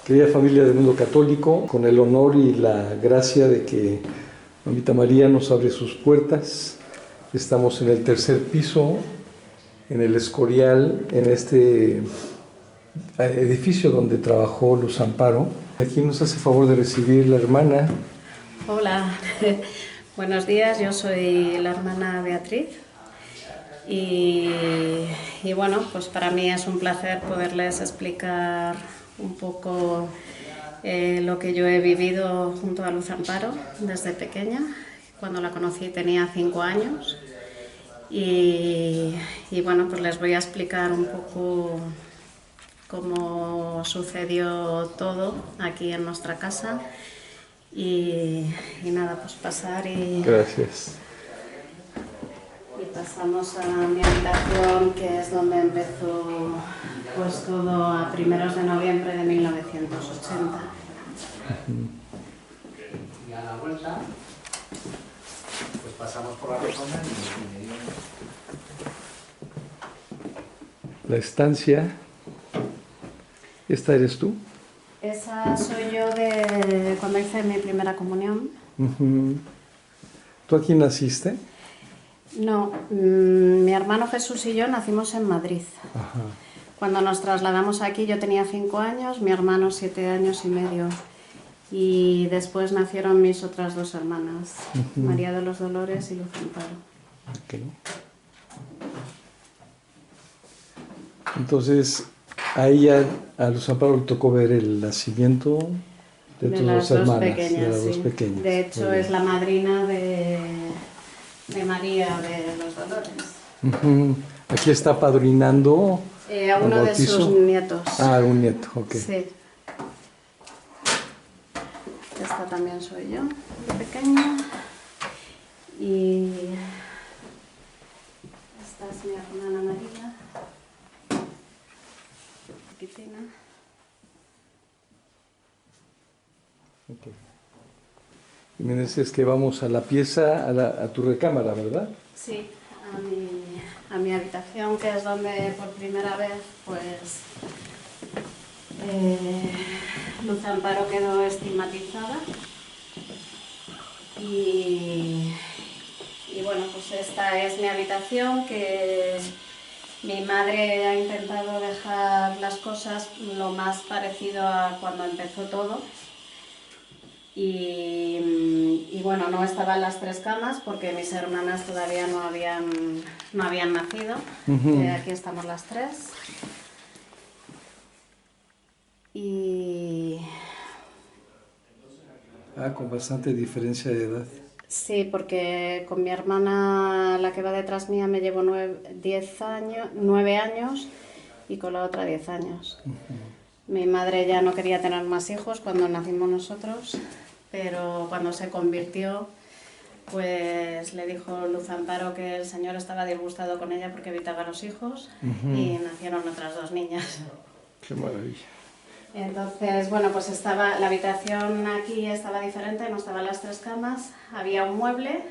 Querida familia del mundo católico, con el honor y la gracia de que Mamita María nos abre sus puertas, estamos en el tercer piso, en el Escorial, en este edificio donde trabajó Luz Amparo. Aquí nos hace favor de recibir la hermana. Hola, buenos días, yo soy la hermana Beatriz y bueno, pues para mí es un placer poderles explicar un poco lo que yo he vivido junto a Luz Amparo desde pequeña. Cuando la conocí tenía 5 años y bueno, pues les voy a explicar un poco cómo sucedió todo aquí en nuestra casa. Y nada, pues pasar Gracias. y pasamos a mi habitación, que es donde empezó pues todo a primeros de noviembre de 1980. Y a la vuelta, pues pasamos por la rotonda La estancia. ¿Esta eres tú? Esa soy yo de cuando hice mi primera comunión. ¿Tú aquí naciste? No, mi hermano Jesús y yo nacimos en Madrid. Ajá. Cuando nos trasladamos aquí yo tenía 5 años, mi hermano 7 años y medio. Y después nacieron mis otras 2 hermanas, María de los Dolores y Luz Amparo. Okay. Entonces, a ella, a Luz Amparo, le tocó ver el nacimiento de tus las dos hermanas, pequeñas, de las sí. dos pequeñas. De hecho, es la madrina de María de los Dolores. Aquí está apadrinando A uno el de bautizo. sus nietos. Ah, un nieto, ok. Sí. Esta también soy yo, de pequeña. Y esta es mi hermana María. Cristina. Okay. Y me dices que vamos a la pieza, a tu recámara, ¿verdad? Sí, a mi habitación, que es donde por primera vez pues Luz Amparo quedó estigmatizada y bueno, pues esta es mi habitación, que mi madre ha intentado dejar las cosas lo más parecido a cuando empezó todo. Y bueno, no estaban las 3 camas porque mis hermanas todavía no habían nacido. Aquí estamos las 3. Y Con bastante diferencia de edad. sí, porque con mi hermana, la que va detrás mía, me llevo 9 años y con la otra 10 años. Mi madre ya no quería tener más hijos cuando nacimos nosotros, pero cuando se convirtió, pues le dijo Luz Amparo que el Señor estaba disgustado con ella porque evitaba los hijos y nacieron otras 2 niñas. Qué maravilla. Entonces, bueno, pues la habitación aquí estaba diferente, no estaban las 3 camas, había un mueble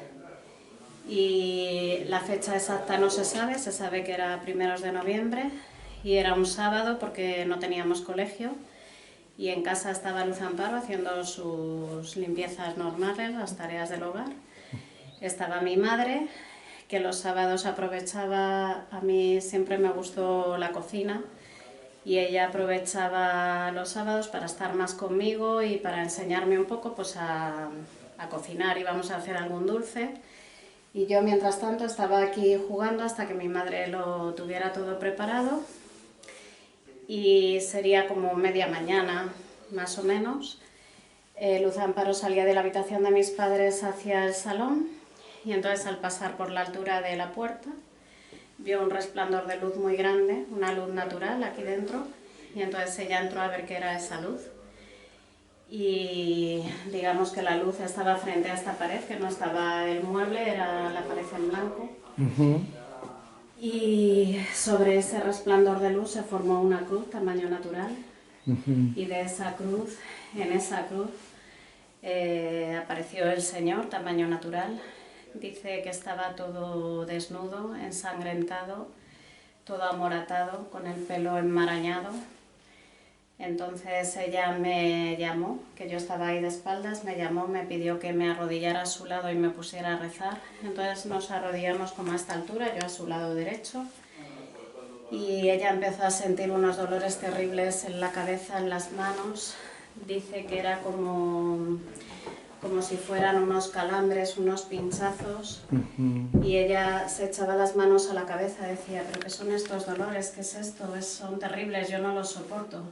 y la fecha exacta no se sabe que era primeros de noviembre y era un sábado porque no teníamos colegio. Y en casa estaba Luz Amparo haciendo sus limpiezas normales, las tareas del hogar. Estaba mi madre, que los sábados aprovechaba, a mí siempre me gustó la cocina, y ella aprovechaba los sábados para estar más conmigo y para enseñarme un poco pues, a cocinar. Íbamos a hacer algún dulce. Y yo, mientras tanto, estaba aquí jugando hasta que mi madre lo tuviera todo preparado. Y sería como media mañana, más o menos. Luz Amparo salía de la habitación de mis padres hacia el salón y entonces al pasar por la altura de la puerta vio un resplandor de luz muy grande, una luz natural aquí dentro, y entonces ella entró a ver qué era esa luz. Y digamos que la luz estaba frente a esta pared, que no estaba el mueble, era la pared en blanco. Y sobre ese resplandor de luz se formó una cruz tamaño natural. Y de esa cruz, en esa cruz, apareció el Señor tamaño natural. Dice que estaba todo desnudo, ensangrentado, todo amoratado, con el pelo enmarañado. Entonces ella me llamó, que yo estaba ahí de espaldas, me llamó, me pidió que me arrodillara a su lado y me pusiera a rezar. Entonces nos arrodillamos como a esta altura, yo a su lado derecho. Y ella empezó a sentir unos dolores terribles en la cabeza, en las manos. Dice que era como si fueran unos calambres, unos pinchazos. Y ella se echaba las manos a la cabeza, decía, ¿pero qué son estos dolores? ¿Qué es esto? Son terribles, yo no los soporto.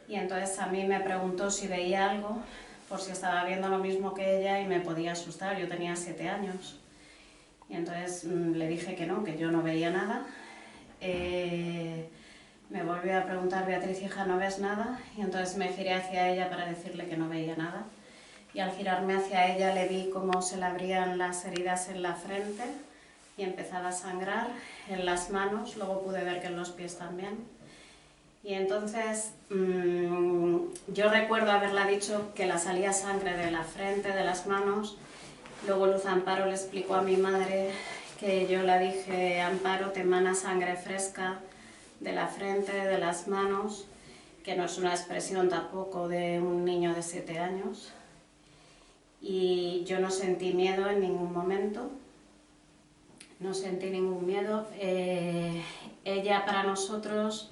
Y entonces a mí me preguntó si veía algo, por si estaba viendo lo mismo que ella y me podía asustar. Yo tenía 7 años. Y entonces le dije que no, que yo no veía nada. Me volvió a preguntar, Beatriz, hija, ¿no ves nada? Y entonces me giré hacia ella para decirle que no veía nada. Y al girarme hacia ella le vi cómo se le abrían las heridas en la frente y empezaba a sangrar en las manos. Luego pude ver que en los pies también. Y entonces yo recuerdo haberla dicho que la salía sangre de la frente, de las manos. Luego Luz Amparo le explicó a mi madre que yo le dije, Amparo, te emana sangre fresca de la frente, de las manos, que no es una expresión tampoco de un niño de 7 años. Y yo no sentí miedo en ningún momento, no sentí ningún miedo. Ella para nosotros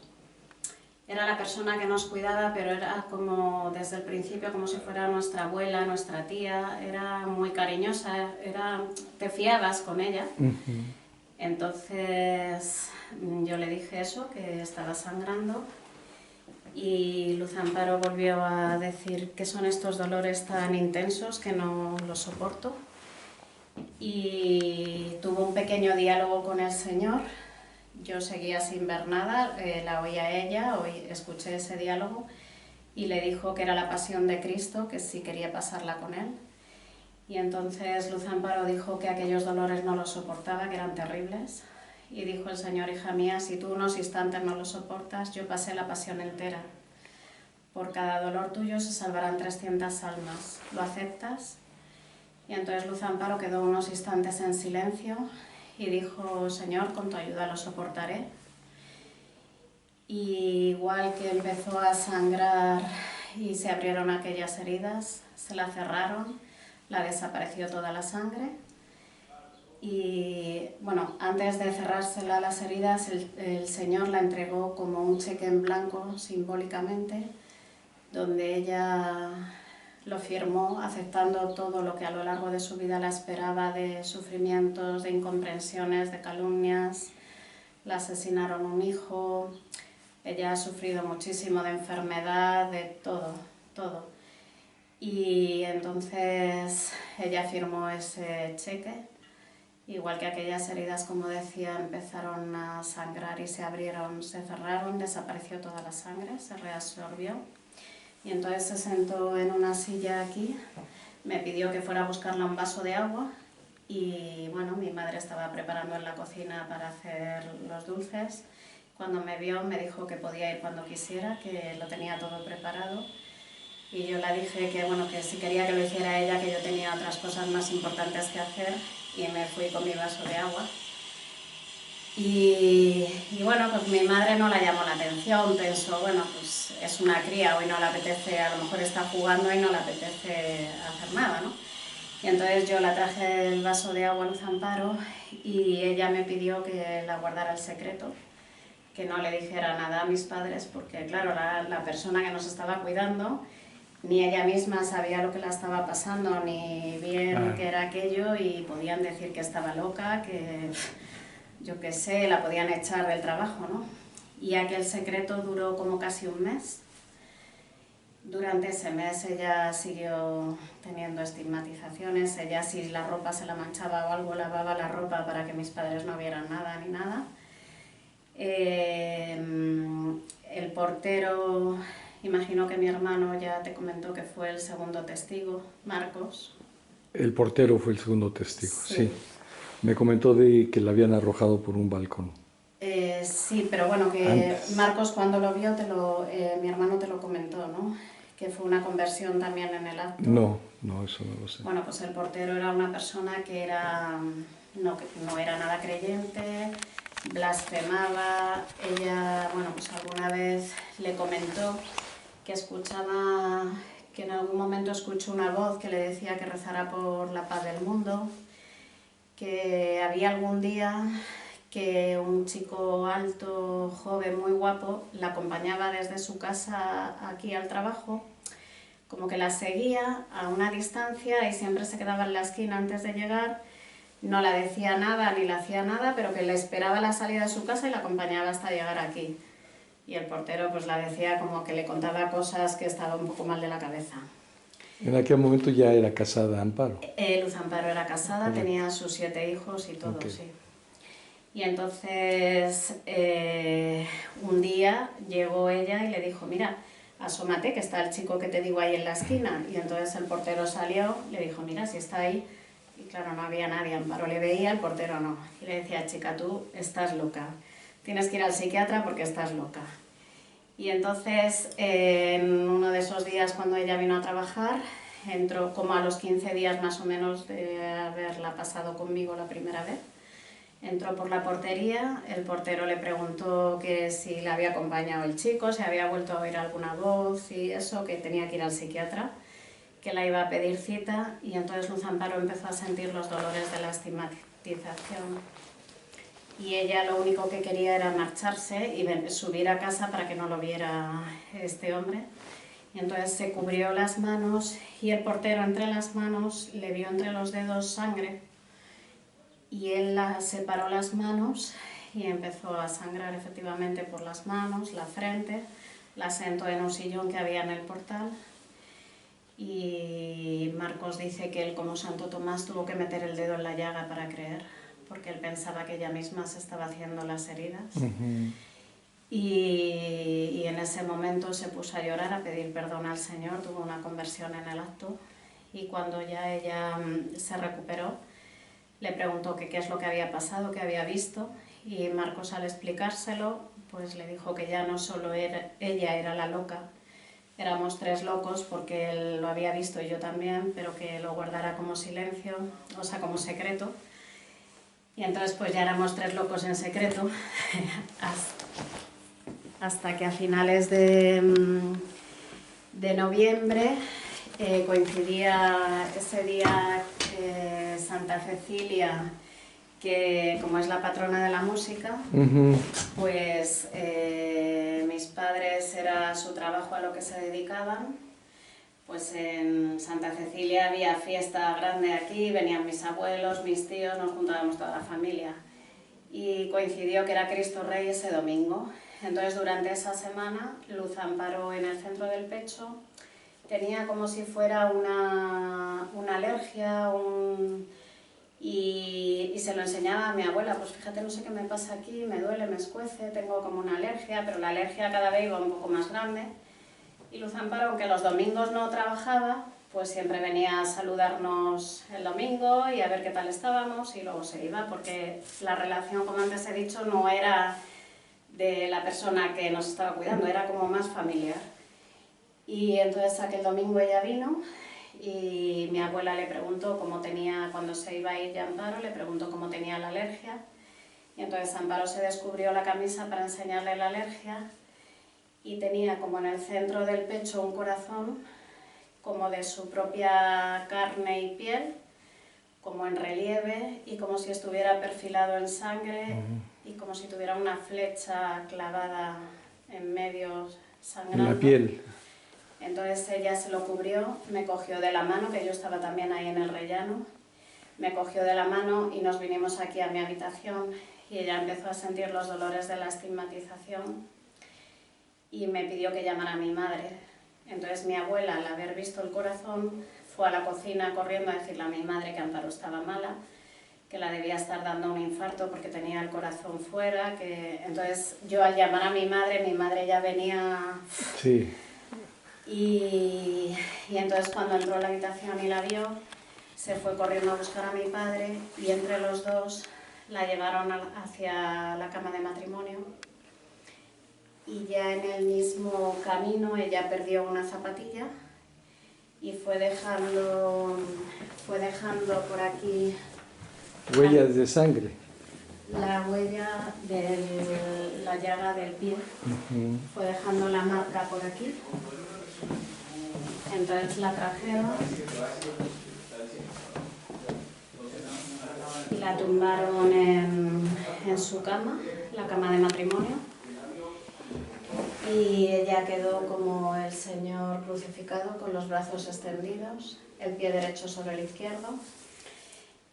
era la persona que nos cuidaba, pero era como desde el principio como si fuera nuestra abuela, nuestra tía, era muy cariñosa, te fiabas con ella. Entonces yo le dije eso, que estaba sangrando, y Luz Amparo volvió a decir que son estos dolores tan intensos que no los soporto, y tuvo un pequeño diálogo con el Señor. Yo seguía sin ver nada, la oía ella, escuché ese diálogo y le dijo que era la pasión de Cristo, que sí quería pasarla con él. Y entonces Luz Amparo dijo que aquellos dolores no los soportaba, que eran terribles. Y dijo el Señor, hija mía, si tú unos instantes no los soportas, yo pasé la pasión entera. Por cada dolor tuyo se salvarán 300 almas. ¿Lo aceptas? Y entonces Luz Amparo quedó unos instantes en silencio y dijo, Señor, con tu ayuda lo soportaré. Y igual que empezó a sangrar y se abrieron aquellas heridas, se la cerraron, la desapareció toda la sangre. Y bueno, antes de cerrársela las heridas, el Señor la entregó como un cheque en blanco, simbólicamente, donde ella lo firmó aceptando todo lo que a lo largo de su vida la esperaba, de sufrimientos, de incomprensiones, de calumnias. La asesinaron un hijo, ella ha sufrido muchísimo de enfermedad, de todo, todo. Y entonces ella firmó ese cheque, igual que aquellas heridas, como decía, empezaron a sangrar y se abrieron, se cerraron, desapareció toda la sangre, se reabsorbió. Y entonces se sentó en una silla aquí, me pidió que fuera a buscarle un vaso de agua y bueno, mi madre estaba preparando en la cocina para hacer los dulces. Cuando me vio me dijo que podía ir cuando quisiera, que lo tenía todo preparado. Y yo le dije que bueno, que si quería que lo hiciera ella, que yo tenía otras cosas más importantes que hacer, y me fui con mi vaso de agua. Y bueno, pues mi madre no la llamó la atención, pensó, bueno, pues es una cría, hoy no le apetece, a lo mejor está jugando y no le apetece hacer nada, ¿no? Y entonces yo la traje el vaso de agua a Luz Amparo y ella me pidió que la guardara el secreto, que no le dijera nada a mis padres, porque claro, la persona que nos estaba cuidando, ni ella misma sabía lo que la estaba pasando, ni bien qué era aquello, y podían decir que estaba loca, que yo qué sé, la podían echar del trabajo, ¿no? Y aquel secreto duró como casi un mes. Durante ese mes ella siguió teniendo estigmatizaciones, ella si la ropa se la manchaba o algo, lavaba la ropa para que mis padres no vieran nada ni nada. El portero, imagino que mi hermano ya te comentó que fue el segundo testigo, Marcos. El portero fue el segundo testigo, sí. Me comentó de que la habían arrojado por un balcón. Sí, pero bueno, que antes. Marcos cuando lo vio, mi hermano te lo comentó, ¿no? Que fue una conversión también en el acto. No, eso no lo sé. Bueno, pues el portero era una persona que no era nada creyente, blasfemaba. Ella, bueno, pues alguna vez le comentó que escuchaba, que en algún momento escuchó una voz que le decía que rezara por la paz del mundo, que había algún día que un chico alto, joven, muy guapo, la acompañaba desde su casa aquí al trabajo, como que la seguía a una distancia y siempre se quedaba en la esquina antes de llegar, no la decía nada ni le hacía nada, pero que le esperaba a la salida de su casa y la acompañaba hasta llegar aquí. Y el portero pues la decía como que le contaba cosas que estaba un poco mal de la cabeza. En aquel momento ya era casada Amparo. Luz Amparo era casada, Correcto. tenía sus 7 hijos y todo, Ok. sí. Y entonces un día llegó ella y le dijo, mira, asómate que está el chico que te digo ahí en la esquina. Y entonces el portero salió, le dijo, mira, si está ahí. Y claro, no había nadie, Amparo le veía, el portero no. Y le decía, chica, tú estás loca, tienes que ir al psiquiatra porque estás loca. Y entonces en uno de esos días cuando ella vino a trabajar, entró como a los 15 días más o menos de haberla pasado conmigo la primera vez. Entró por la portería, el portero le preguntó que si le había acompañado el chico, si había vuelto a oír alguna voz y eso, que tenía que ir al psiquiatra, que la iba a pedir cita, y entonces Luz Amparo empezó a sentir los dolores de la estigmatización. Y ella lo único que quería era marcharse y subir a casa para que no lo viera este hombre. Y entonces se cubrió las manos y el portero entre las manos le vio entre los dedos sangre. Y él la separó las manos y empezó a sangrar efectivamente por las manos, la frente, la sentó en un sillón que había en el portal. Y Marcos dice que él, como Santo Tomás, tuvo que meter el dedo en la llaga para creer, porque él pensaba que ella misma se estaba haciendo las heridas. Y en ese momento se puso a llorar, a pedir perdón al Señor, tuvo una conversión en el acto. Y cuando ya ella se recuperó, le preguntó que qué es lo que había pasado, qué había visto, y Marcos, al explicárselo, pues le dijo que ya no solo ella era la loca, éramos 3 locos porque él lo había visto y yo también, pero que lo guardara como silencio, o sea, como secreto. Y entonces pues ya éramos 3 locos en secreto, hasta que a finales de noviembre coincidía ese día Santa Cecilia, que como es la patrona de la música, pues mis padres era su trabajo a lo que se dedicaban. Pues en Santa Cecilia había fiesta grande aquí, venían mis abuelos, mis tíos, nos juntábamos toda la familia. Y coincidió que era Cristo Rey ese domingo. Entonces durante esa semana Luz Amparo en el centro del pecho tenía como si fuera una alergia, y se lo enseñaba a mi abuela, pues fíjate, no sé qué me pasa aquí, me duele, me escuece, tengo como una alergia, pero la alergia cada vez iba un poco más grande. Y Luz Amparo, aunque los domingos no trabajaba, pues siempre venía a saludarnos el domingo y a ver qué tal estábamos, y luego se iba, porque la relación, como antes he dicho, no era de la persona que nos estaba cuidando, era como más familiar. Y entonces aquel domingo ella vino y mi abuela le preguntó cómo tenía, cuando se iba a ir ya Amparo, le preguntó cómo tenía la alergia. Y entonces Amparo se descubrió la camisa para enseñarle la alergia y tenía como en el centro del pecho un corazón como de su propia carne y piel, como en relieve y como si estuviera perfilado en sangre y como si tuviera una flecha clavada en medio sangrando. En la piel. Entonces ella se lo cubrió, me cogió de la mano, que yo estaba también ahí en el rellano, me cogió de la mano y nos vinimos aquí a mi habitación y ella empezó a sentir los dolores de la estigmatización y me pidió que llamara a mi madre. Entonces mi abuela, al haber visto el corazón, fue a la cocina corriendo a decirle a mi madre que Amparo estaba mala, que la debía estar dando un infarto porque tenía el corazón fuera, que... Entonces yo al llamar a mi madre ya venía... Sí. Y entonces cuando entró a la habitación y la vio, se fue corriendo a buscar a mi padre y entre los dos la llevaron hacia la cama de matrimonio. Y ya en el mismo camino ella perdió una zapatilla y fue dejando por aquí Huellas de sangre. la huella de la llaga del pie. Fue dejando la marca por aquí. Entonces la trajeron y la tumbaron en su cama, la cama de matrimonio. Y ella quedó como el Señor crucificado, con los brazos extendidos, el pie derecho sobre el izquierdo.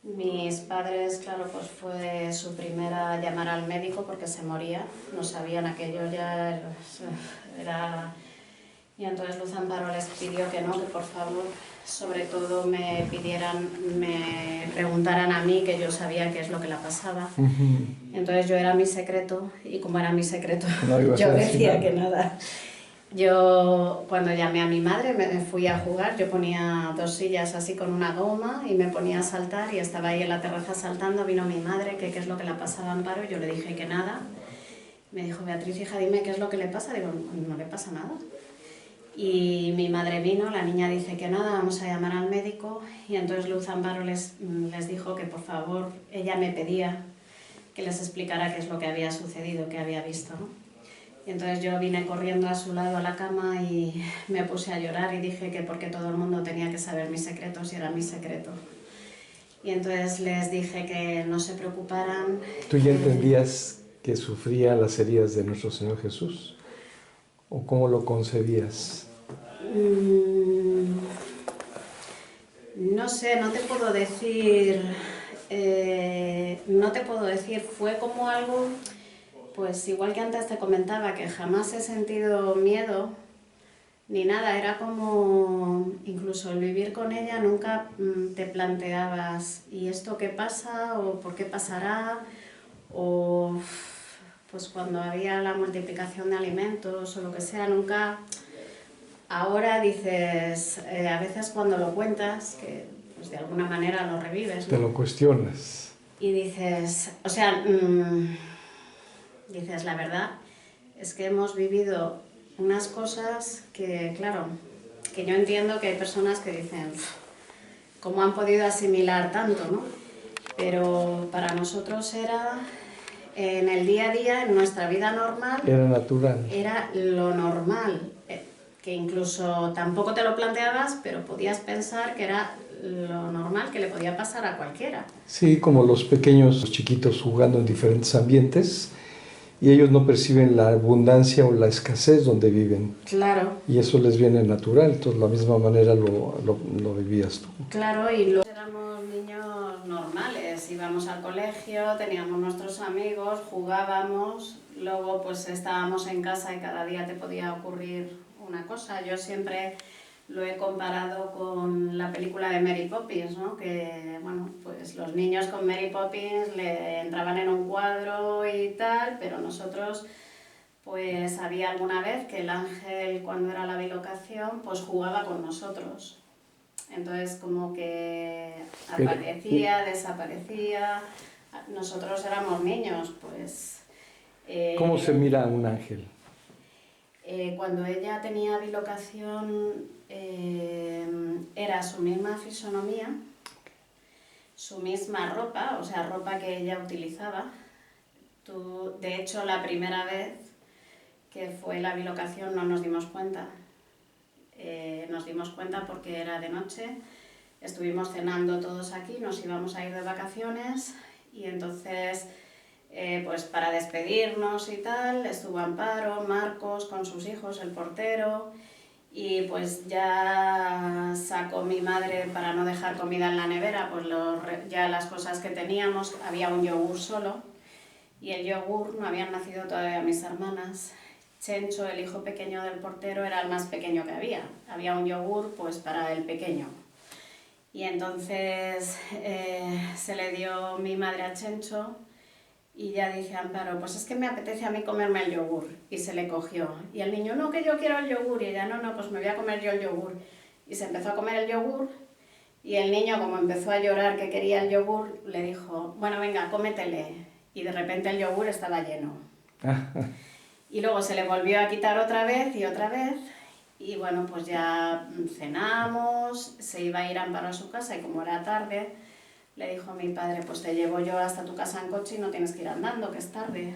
Mis padres, claro, pues fue su primera llamar al médico porque se moría, no sabían aquello, ya era... Y entonces Luz Amparo les pidió que no, que por favor, sobre todo me preguntaran a mí, que yo sabía qué es lo que la pasaba. Entonces yo era mi secreto, y como era mi secreto, no yo decía que nada. Yo, cuando llamé a mi madre, me fui a jugar, yo ponía 2 sillas así con una goma y me ponía a saltar y estaba ahí en la terraza saltando, vino mi madre, que qué es lo que le pasaba a Amparo, yo le dije que nada. Me dijo, Beatriz, hija, dime qué es lo que le pasa. Digo, no le pasa nada. Y mi madre vino, la niña dice que nada, vamos a llamar al médico, y entonces Luz Amparo les dijo que por favor, ella me pedía que les explicara qué es lo que había sucedido, qué había visto, ¿no? Y entonces yo vine corriendo a su lado a la cama y me puse a llorar y dije que porque todo el mundo tenía que saber mis secretos y era mi secreto. Y entonces les dije que no se preocuparan. ¿Tú ya entendías que sufría las heridas de nuestro Señor Jesús? ¿O cómo lo concebías? No sé, no te puedo decir, fue como algo, pues igual que antes te comentaba, que jamás he sentido miedo ni nada, era como, incluso el vivir con ella nunca te planteabas, ¿y esto qué pasa? ¿O por qué pasará? O pues cuando había la multiplicación de alimentos o lo que sea, nunca... Ahora dices, a veces cuando lo cuentas, que pues de alguna manera lo revives, ¿no? Te lo cuestionas. Y dices, o sea, dices, la verdad es que hemos vivido unas cosas que, claro, que yo entiendo que hay personas que dicen, ¿cómo han podido asimilar tanto, no? Pero para nosotros era, en el día a día, en nuestra vida normal... Era natural. Era lo normal, que incluso tampoco te lo planteabas, pero podías pensar que era lo normal, que le podía pasar a cualquiera. Sí, como los pequeños, los chiquitos jugando en diferentes ambientes, y ellos no perciben la abundancia o la escasez donde viven. Claro. Y eso les viene natural, entonces de la misma manera lo vivías tú. Claro, y éramos niños normales, íbamos al colegio, teníamos nuestros amigos, jugábamos, luego pues estábamos en casa y cada día te podía ocurrir una cosa. Yo siempre lo he comparado con la película de Mary Poppins, ¿no? Que, bueno, pues los niños con Mary Poppins le entraban en un cuadro y tal, pero nosotros, pues había alguna vez que el ángel, cuando era la bilocación, pues jugaba con nosotros. Entonces, como que aparecía, desaparecía. Nosotros éramos niños, pues... ¿Cómo se mira a un ángel? Cuando ella tenía bilocación, era su misma fisonomía, su misma ropa, o sea, ropa que ella utilizaba. De hecho, la primera vez que fue la bilocación no nos dimos cuenta. Nos dimos cuenta porque era de noche, estuvimos cenando todos aquí, nos íbamos a ir de vacaciones y entonces... pues para despedirnos y tal, estuvo Amparo, Marcos con sus hijos, el portero, y pues ya sacó mi madre para no dejar comida en la nevera, pues ya las cosas que teníamos, había un yogur solo, y el yogur, no habían nacido todavía mis hermanas. Chencho, el hijo pequeño del portero, era el más pequeño que había un yogur pues para el pequeño. Y entonces se le dio mi madre a Chencho. Y ya dice Amparo, pues es que me apetece a mí comerme el yogur. Y se le cogió. Y el niño, no, que yo quiero el yogur. Y ella, no, pues me voy a comer yo el yogur. Y se empezó a comer el yogur. Y el niño, como empezó a llorar que quería el yogur, le dijo, bueno, venga, cómetele. Y de repente el yogur estaba lleno. Y luego se le volvió a quitar otra vez y otra vez. Y bueno, pues ya cenamos, se iba a ir Amparo a su casa y como era tarde, Le dijo mi padre, pues te llevo yo hasta tu casa en coche y no tienes que ir andando, que es tarde.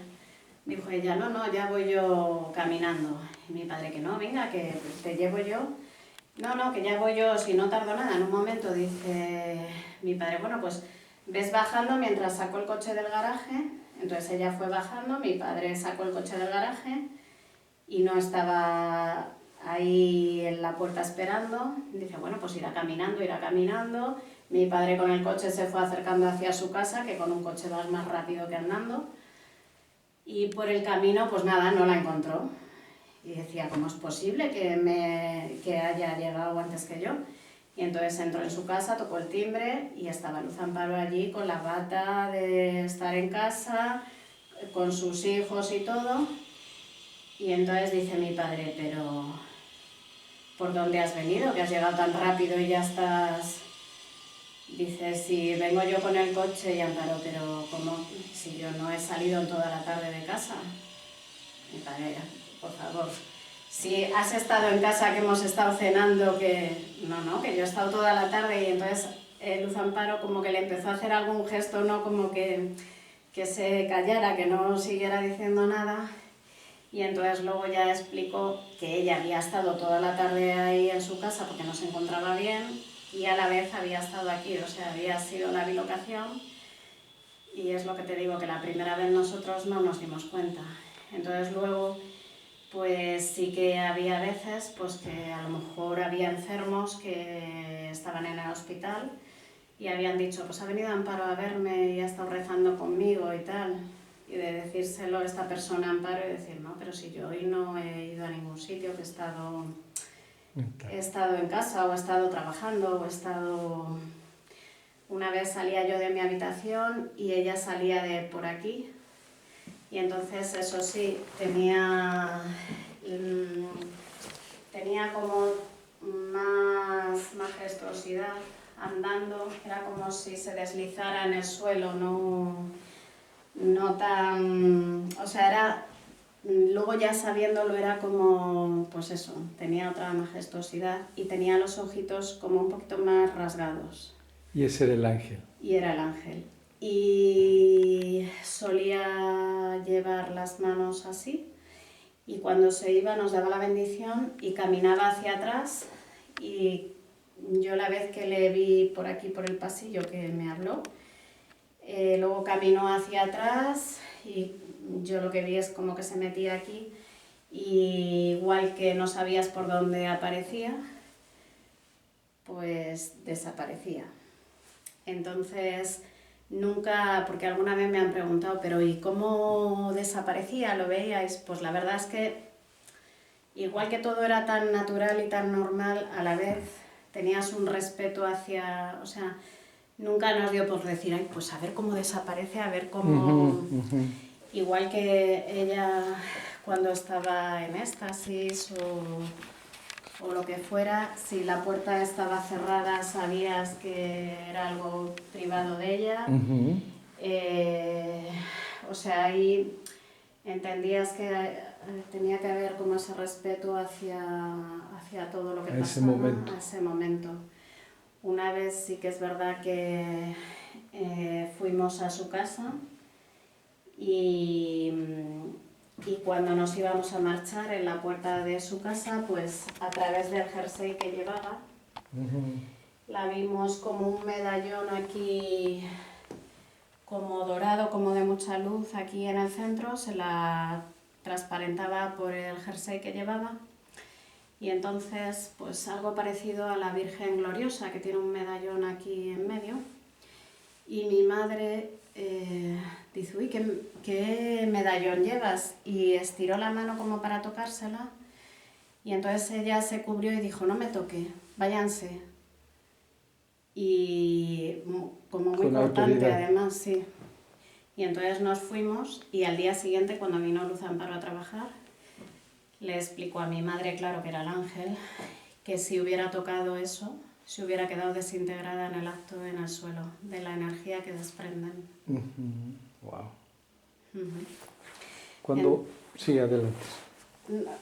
Dijo ella, no, no, ya voy yo caminando. Y mi padre, que no, venga, que te llevo yo. No, no, que ya voy yo, si no tardo nada. En un momento dice mi padre, bueno, pues ves bajando mientras saco el coche del garaje. Entonces ella fue bajando, mi padre sacó el coche del garaje y no estaba ahí en la puerta esperando. Dice, bueno, pues irá caminando, irá caminando. Mi padre con el coche se fue acercando hacia su casa, que con un coche vas más rápido que andando. Y por el camino, pues nada, no la encontró. Y decía, ¿cómo es posible que haya llegado antes que yo? Y entonces entró en su casa, tocó el timbre y estaba Luz Amparo allí con la bata de estar en casa, con sus hijos y todo. Y entonces dice mi padre, pero ¿por dónde has venido? Que has llegado tan rápido y ya estás... Dice, si vengo yo con el coche y Amparo, pero ¿cómo? Si yo no he salido en toda la tarde de casa. Mi padre, por favor, si has estado en casa, que hemos estado cenando, que... No, que yo he estado toda la tarde. Y entonces Luz Amparo como que le empezó a hacer algún gesto, ¿no? Como que se callara, que no siguiera diciendo nada. Y entonces luego ya explicó que ella había estado toda la tarde ahí en su casa porque no se encontraba bien y a la vez había estado aquí, o sea, había sido la bilocación. Y es lo que te digo, que la primera vez nosotros no nos dimos cuenta. Entonces luego, pues sí que había veces pues que a lo mejor había enfermos que estaban en el hospital y habían dicho, pues ha venido Amparo a verme y ha estado rezando conmigo y tal. Y de decírselo a esta persona Amparo y decir, no, pero si yo hoy no he ido a ningún sitio, que he estado en casa o he estado trabajando o he estado... Una vez salía yo de mi habitación y ella salía de por aquí y entonces eso sí, tenía como más majestuosidad andando, era como si se deslizara en el suelo, no tan... O sea, era... Luego ya sabiéndolo era como, pues eso, tenía otra majestuosidad y tenía los ojitos como un poquito más rasgados. Y ese era el ángel. Y era el ángel. Y solía llevar las manos así y cuando se iba nos daba la bendición y caminaba hacia atrás y yo la vez que le vi por aquí por el pasillo que me habló, luego caminó hacia atrás y yo lo que vi es como que se metía aquí y igual que no sabías por dónde aparecía, pues desaparecía. Entonces, nunca, porque alguna vez me han preguntado, pero ¿y cómo desaparecía? ¿Lo veíais? Pues la verdad es que, igual que todo era tan natural y tan normal, a la vez tenías un respeto hacia, o sea, nunca nos dio por decir, ay, pues a ver cómo desaparece, a ver cómo... Igual que ella cuando estaba en éxtasis o lo que fuera, si la puerta estaba cerrada sabías que era algo privado de ella. O sea, ahí entendías que tenía que haber como ese respeto hacia todo lo que pasaba a ese momento. Una vez sí que es verdad que fuimos a su casa y cuando nos íbamos a marchar en la puerta de su casa, pues a través del jersey que llevaba, la vimos como un medallón aquí, como dorado, como de mucha luz aquí en el centro, se la transparentaba por el jersey que llevaba. Y entonces, pues algo parecido a la Virgen Gloriosa, que tiene un medallón aquí en medio. Y mi madre dice, uy, ¿qué medallón llevas? Y estiró la mano como para tocársela. Y entonces ella se cubrió y dijo, no me toque, váyanse. Y como muy cortante además, sí. Y entonces nos fuimos y al día siguiente, cuando vino Luz Amparo a trabajar, le explicó a mi madre, claro que era el ángel, que si hubiera tocado eso, se hubiera quedado desintegrada en el acto, en el suelo, de la energía que desprenden. Wow. Cuando... Sí, adelante.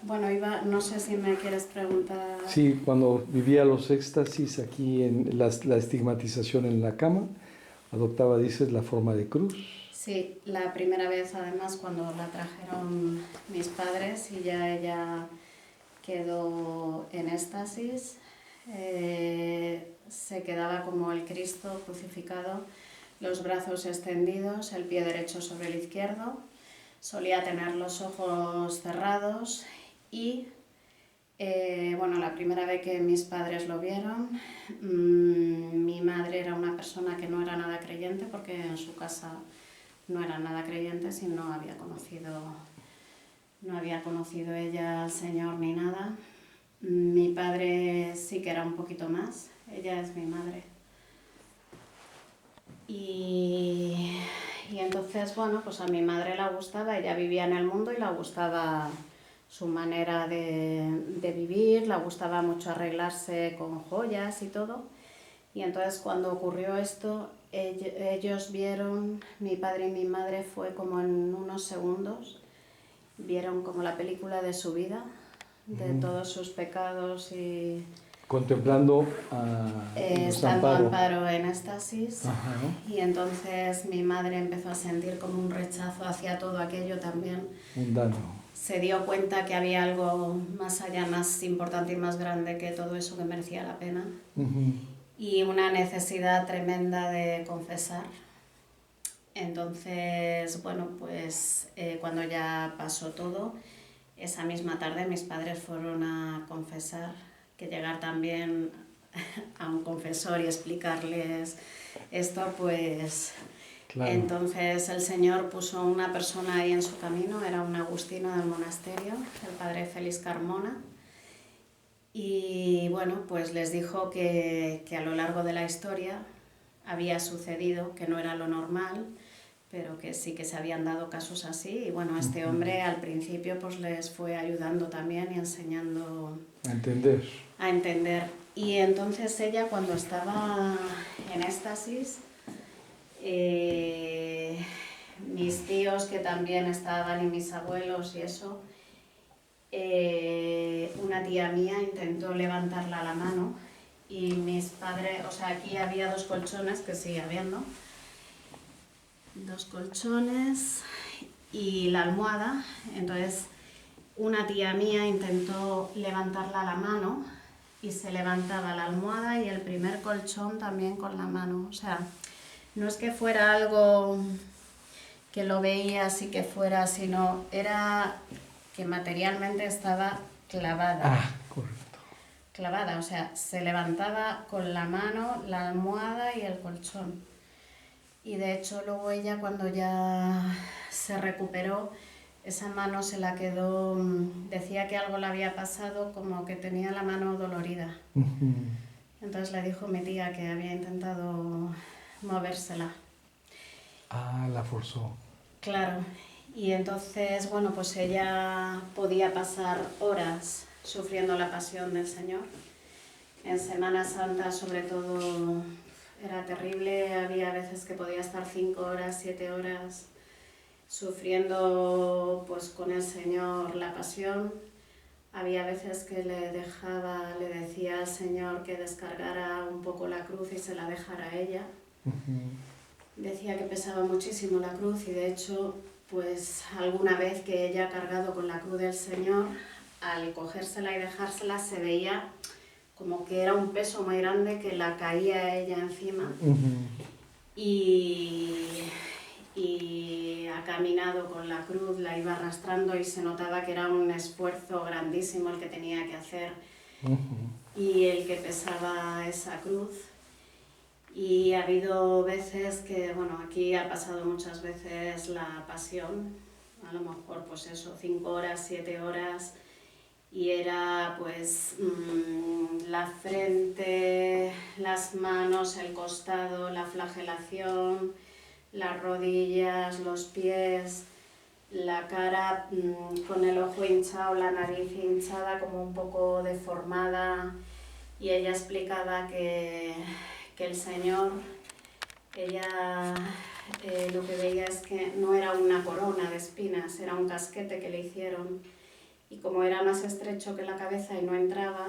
Bueno, no sé si me quieres preguntar... Sí, cuando vivía los éxtasis aquí en la estigmatización en la cama, adoptaba, dices, la forma de cruz. Sí, la primera vez además cuando la trajeron mis padres y ya ella quedó en éxtasis, se quedaba como el Cristo crucificado, los brazos extendidos, el pie derecho sobre el izquierdo, solía tener los ojos cerrados y bueno, la primera vez que mis padres lo vieron, mi madre era una persona que no era nada creyente porque en su casa no era nada creyente y no había conocido ella al Señor ni nada. Mi padre sí que era un poquito más, ella es mi madre. Y entonces, bueno, pues a mi madre la gustaba, ella vivía en el mundo y la gustaba su manera de vivir, le gustaba mucho arreglarse con joyas y todo. Y entonces cuando ocurrió esto, ellos vieron, mi padre y mi madre fue como en unos segundos, vieron como la película de su vida, de todos sus pecados y... Contemplando a estando Amparo. Amparo en éxtasis. Ajá. Y entonces mi madre empezó a sentir como un rechazo hacia todo aquello también. Mundano. Se dio cuenta que había algo más allá, más importante y más grande que todo eso que merecía la pena. Y una necesidad tremenda de confesar. Entonces, bueno, pues cuando ya pasó todo, esa misma tarde mis padres fueron a confesar, que llegar también a un confesor y explicarles esto, pues... Claro. Entonces el Señor puso una persona ahí en su camino, era un agustino del monasterio, el padre Félix Carmona, y bueno, pues les dijo que a lo largo de la historia había sucedido, que no era lo normal, pero que sí que se habían dado casos así, y bueno, este hombre al principio pues les fue ayudando también y enseñando a entender. Y entonces ella, cuando estaba en éxtasis, mis tíos que también estaban y mis abuelos y eso, una tía mía intentó levantarla a la mano y mis padres, o sea, aquí había 2 colchones, que sigue habiendo, 2 colchones y la almohada, entonces una tía mía intentó levantarla a la mano y se levantaba la almohada y el primer colchón también con la mano, o sea, no es que fuera algo que lo veías y que fuera, sino era que materialmente estaba clavada. Ah, correcto. Clavada, o sea, se levantaba con la mano, la almohada y el colchón. Y de hecho luego ella, cuando ya se recuperó, esa mano se la quedó, decía que algo le había pasado, como que tenía la mano dolorida. Entonces le dijo mi tía que había intentado movérsela. Ah, la forzó. Claro, y entonces, bueno, pues ella podía pasar horas sufriendo la pasión del Señor. En Semana Santa, sobre todo, era terrible, había veces que podía estar 5 horas, 7 horas sufriendo pues con el Señor la pasión. Había veces que le decía al Señor que descargara un poco la cruz y se la dejara a ella. Decía que pesaba muchísimo la cruz y de hecho, pues alguna vez que ella ha cargado con la cruz del Señor, al cogérsela y dejársela se veía como que era un peso muy grande que la caía a ella encima. Y ha caminado con la cruz, la iba arrastrando y se notaba que era un esfuerzo grandísimo el que tenía que hacer y el que pesaba esa cruz. Y ha habido veces que, bueno, aquí ha pasado muchas veces la pasión, a lo mejor pues eso, 5 horas, 7 horas, y era pues la frente, las manos, el costado, la flagelación, las rodillas, los pies, la cara con el ojo hinchado, la nariz hinchada, como un poco deformada, y ella explicaba que el Señor, ella lo que veía es que no era una corona de espinas, era un casquete que le hicieron, y como era más estrecho que la cabeza y no entraba,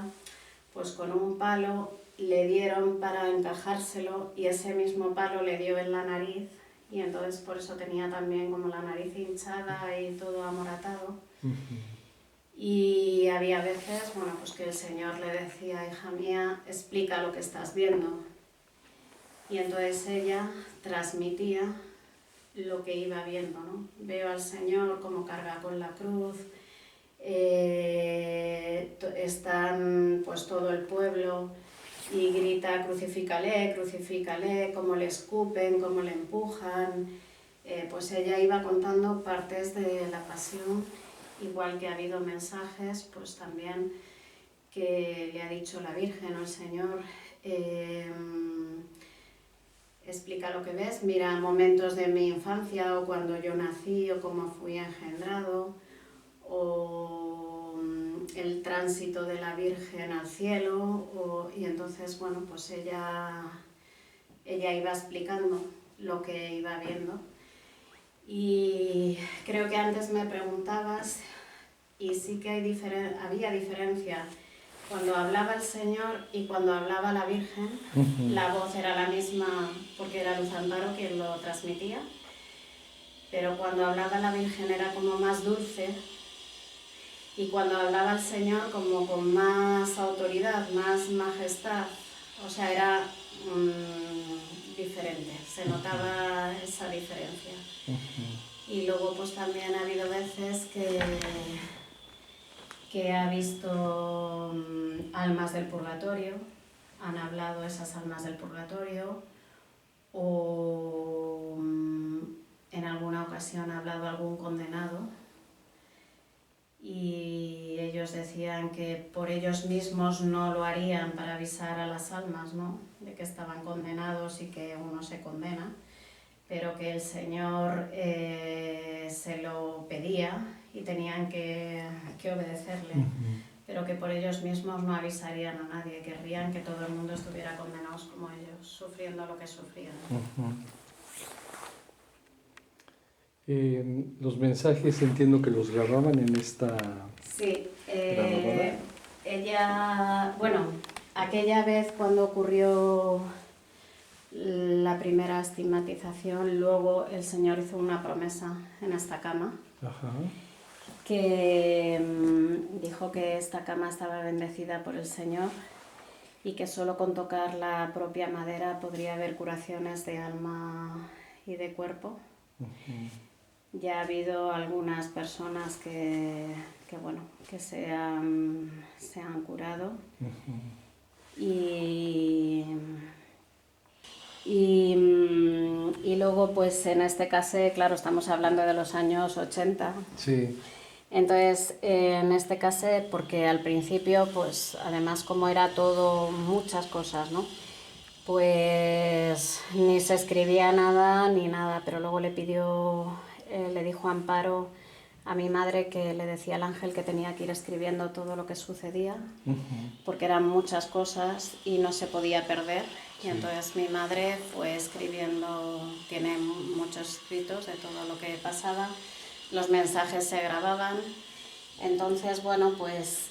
pues con un palo le dieron para encajárselo y ese mismo palo le dio en la nariz y entonces por eso tenía también como la nariz hinchada y todo amoratado. Y había veces, bueno, pues que el Señor le decía, hija mía, explica lo que estás viendo. Y entonces ella transmitía lo que iba viendo, ¿no? Veo al Señor como carga con la cruz, están pues todo el pueblo y grita crucifícale, crucifícale, cómo le escupen, cómo le empujan. Pues ella iba contando partes de la pasión, igual que ha habido mensajes, pues también que le ha dicho la Virgen al Señor, explica lo que ves, mira momentos de mi infancia o cuando yo nací o cómo fui engendrado, o el tránsito de la Virgen al cielo, y entonces, bueno, pues ella iba explicando lo que iba viendo. Y creo que antes me preguntabas, y sí que había diferencia cuando hablaba el Señor y cuando hablaba la Virgen. La voz era la misma porque era Luz Amparo quien lo transmitía, pero cuando hablaba la Virgen era como más dulce y cuando hablaba el Señor como con más autoridad, más majestad, o sea, era diferente, se notaba esa diferencia. Y luego pues también ha habido veces que ha visto almas del purgatorio, han hablado esas almas del purgatorio, o en alguna ocasión ha hablado algún condenado y ellos decían que por ellos mismos no lo harían para avisar a las almas, ¿no?, de que estaban condenados y que uno se condena, pero que el Señor se lo pedía y tenían que obedecerle, pero que por ellos mismos no avisarían a nadie, querrían que todo el mundo estuviera condenados como ellos, sufriendo lo que sufrían. Los mensajes entiendo que los grababan en esta... Sí, grabadora. ella, bueno, aquella vez cuando ocurrió la primera estigmatización, luego el Señor hizo una promesa en esta cama. Ajá. Que dijo que esta cama estaba bendecida por el Señor y que solo con tocar la propia madera podría haber curaciones de alma y de cuerpo. Ya ha habido algunas personas que se han curado. Y luego, pues en este caso, claro, estamos hablando de los años 80. Sí. Entonces, en este caso, porque al principio, pues además como era todo, muchas cosas, ¿no?, pues ni se escribía nada ni nada, pero luego le dijo Amparo a mi madre que le decía al ángel que tenía que ir escribiendo todo lo que sucedía, porque eran muchas cosas y no se podía perder. Y entonces mi madre fue escribiendo, tiene muchos escritos de todo lo que pasaba, los mensajes se grababan. Entonces, bueno, pues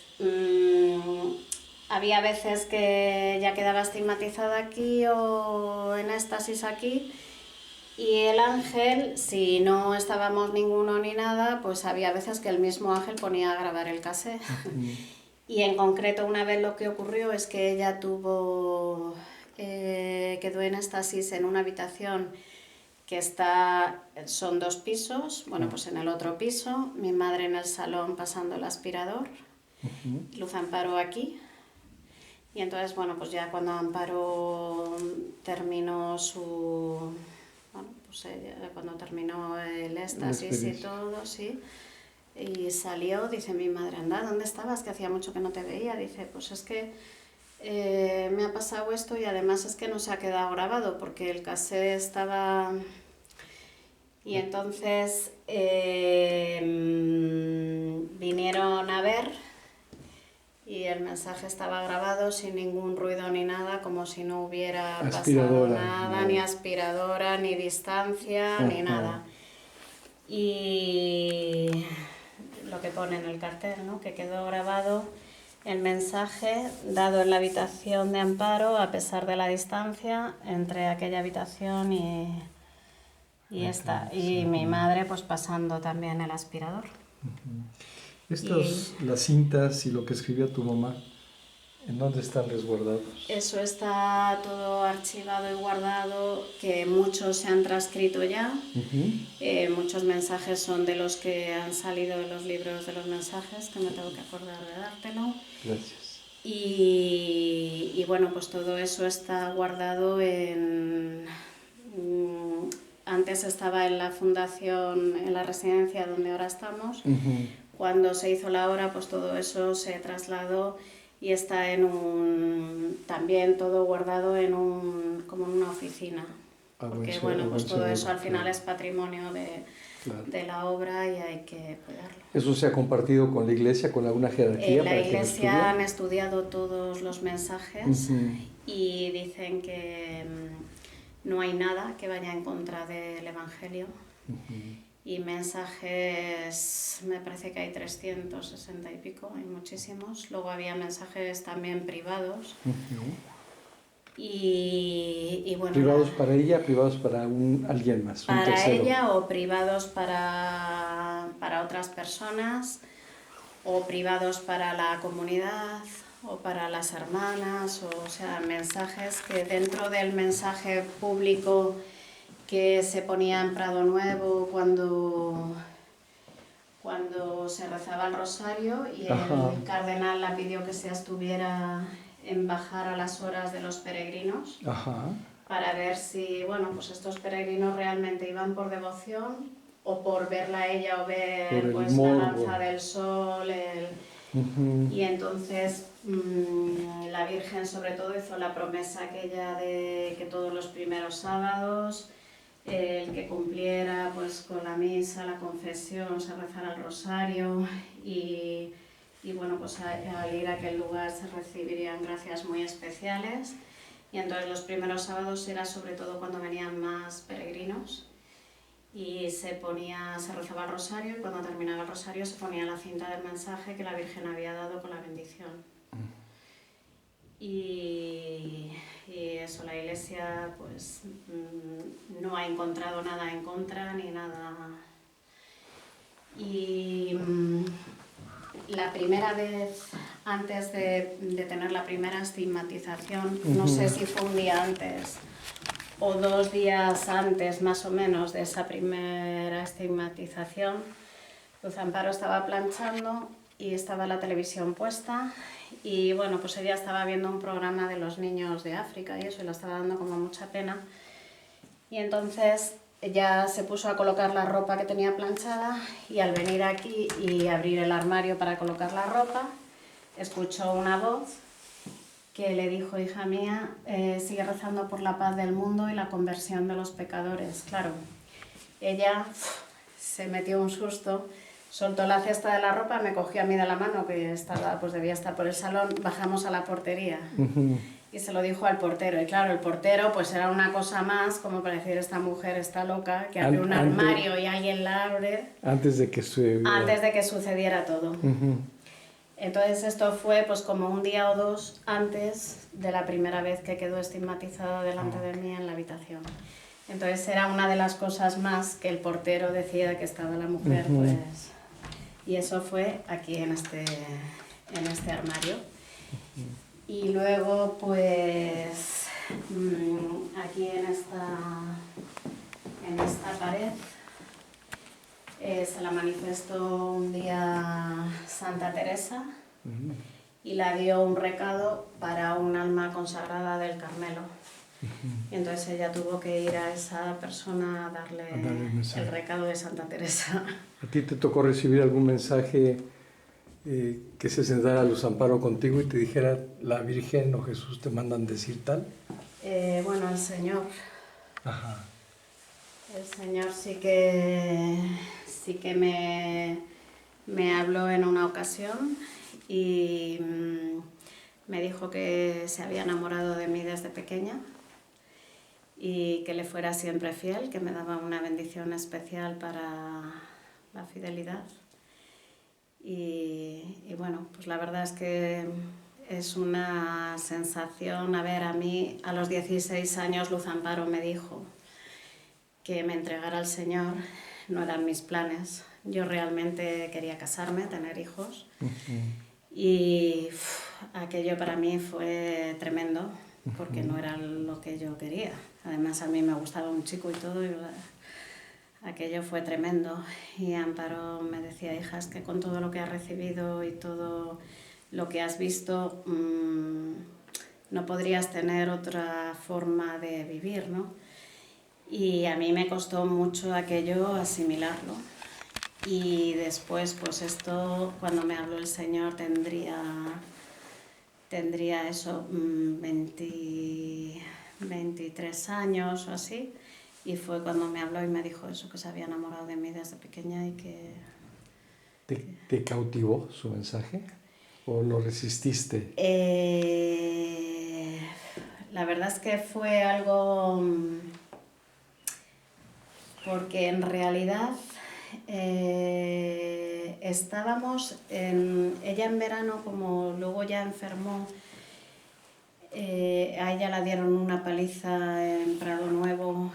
había veces que ya quedaba estigmatizada aquí o en éxtasis aquí, y el ángel, si no estábamos ninguno ni nada, pues había veces que el mismo ángel ponía a grabar el casete. Y en concreto una vez lo que ocurrió es que ella quedó en éxtasis en una habitación que son 2 pisos, bueno, pues en el otro piso, mi madre en el salón pasando el aspirador, Luz Amparo aquí. Y entonces, bueno, pues ya cuando Amparo terminó cuando terminó el éxtasis y todo, sí, y salió, dice mi madre, anda, ¿dónde estabas? Que hacía mucho que no te veía. Dice, pues es que me ha pasado esto y además es que no se ha quedado grabado porque el casete estaba... Y entonces vinieron a ver y el mensaje estaba grabado sin ningún ruido ni nada, como si no hubiera pasado nada, ni aspiradora, ni distancia, ni nada. Y lo que pone en el cartel, ¿no?, que quedó grabado El mensaje dado en la habitación de Amparo, a pesar de la distancia entre aquella habitación y esta. Y mi madre pues pasando también el aspirador. Las cintas y lo que escribía tu mamá, ¿en dónde están resguardados? Eso está todo archivado y guardado, que muchos se han transcrito ya. Muchos mensajes son de los que han salido en los libros de los mensajes, que me tengo que acordar de dártelo. Gracias. Y bueno, pues todo eso está guardado en... Antes estaba en la fundación, en la residencia donde ahora estamos. Cuando se hizo la obra, pues todo eso se trasladó y está también todo guardado como en una oficina. Porque bueno, pues todo eso al final es patrimonio de la obra y hay que cuidarlo. ¿Eso se ha compartido con la iglesia, con alguna jerarquía? En la iglesia han estudiado todos los mensajes y dicen que no hay nada que vaya en contra del Evangelio. Y mensajes, me parece que hay 360 y pico, hay muchísimos. Luego había mensajes también privados. Y bueno, ¿Privados para ella, privados para alguien más? Para tercero. ella o privados para otras personas, o privados para la comunidad, o para las hermanas, o sea, mensajes que dentro del mensaje público que se ponía en Prado Nuevo cuando se rezaba el rosario y el cardenal la pidió que se abstuviera en bajar a las horas de los peregrinos para ver si, bueno, pues estos peregrinos realmente iban por devoción o por verla a ella o ver pues la danza del sol, y entonces la Virgen sobre todo hizo la promesa aquella de que todos los primeros sábados el que cumpliera pues con la misa, la confesión, se rezara el rosario y bueno, pues al ir a aquel lugar se recibirían gracias muy especiales. Y entonces los primeros sábados era sobre todo cuando venían más peregrinos y se rezaba el rosario, y cuando terminaba el rosario se ponía la cinta del mensaje que la Virgen había dado con la bendición. Y eso, la iglesia pues no ha encontrado nada en contra ni nada. Y la primera vez, antes de tener la primera estigmatización, no sé si fue un día antes o 2 días antes más o menos de esa primera estigmatización, Luz Amparo estaba planchando y estaba la televisión puesta y bueno, pues ella estaba viendo un programa de los niños de África y eso, y le estaba dando como mucha pena. Y entonces ella se puso a colocar la ropa que tenía planchada y al venir aquí y abrir el armario para colocar la ropa, escuchó una voz que le dijo: hija mía, sigue rezando por la paz del mundo y la conversión de los pecadores. Claro, ella se metió un susto, soltó la cesta de la ropa, me cogió a mí de la mano, que estaba, pues debía estar por el salón, bajamos a la portería y se lo dijo al portero. Y claro, el portero pues era una cosa más, como para decir, esta mujer está loca, que abre un armario y alguien la abre. Antes de que sucediera todo. Entonces esto fue pues como un día o 2 antes de la primera vez que quedó estigmatizada delante de mí en la habitación. Entonces era una de las cosas más que el portero decía que estaba la mujer, pues... Y eso fue aquí en este armario. Y luego pues aquí en esta pared se la manifestó un día Santa Teresa y la dio un recado para un alma consagrada del Carmelo. Y entonces ella tuvo que ir a esa persona a darle el recado de Santa Teresa. ¿A ti te tocó recibir algún mensaje que se sentara Luz Amparo contigo y te dijera: la Virgen o Jesús te mandan decir tal? Bueno, el Señor. El Señor sí que me habló en una ocasión y me dijo que se había enamorado de mí desde pequeña y que le fuera siempre fiel, que me daba una bendición especial para la fidelidad. Y bueno, pues la verdad es que es una sensación. A ver, a mí a los 16 años Luz Amparo me dijo que me entregara al Señor. No eran mis planes. Yo realmente quería casarme, tener hijos. Y aquello para mí fue tremendo, porque no era lo que yo quería. Además, a mí me gustaba un chico y todo, y aquello fue tremendo. Y Amparo me decía: hija, es que con todo lo que has recibido y todo lo que has visto, no podrías tener otra forma de vivir, ¿no? Y a mí me costó mucho aquello asimilarlo. Y después, pues esto, cuando me habló el Señor, tendría eso, 23 años o así. Y fue cuando me habló y me dijo eso, que se había enamorado de mí desde pequeña y que... ¿Te cautivó su mensaje o lo resististe? La verdad es que fue algo... porque en realidad estábamos ella en verano, como luego ya enfermó, a ella la dieron una paliza en Prado Nuevo,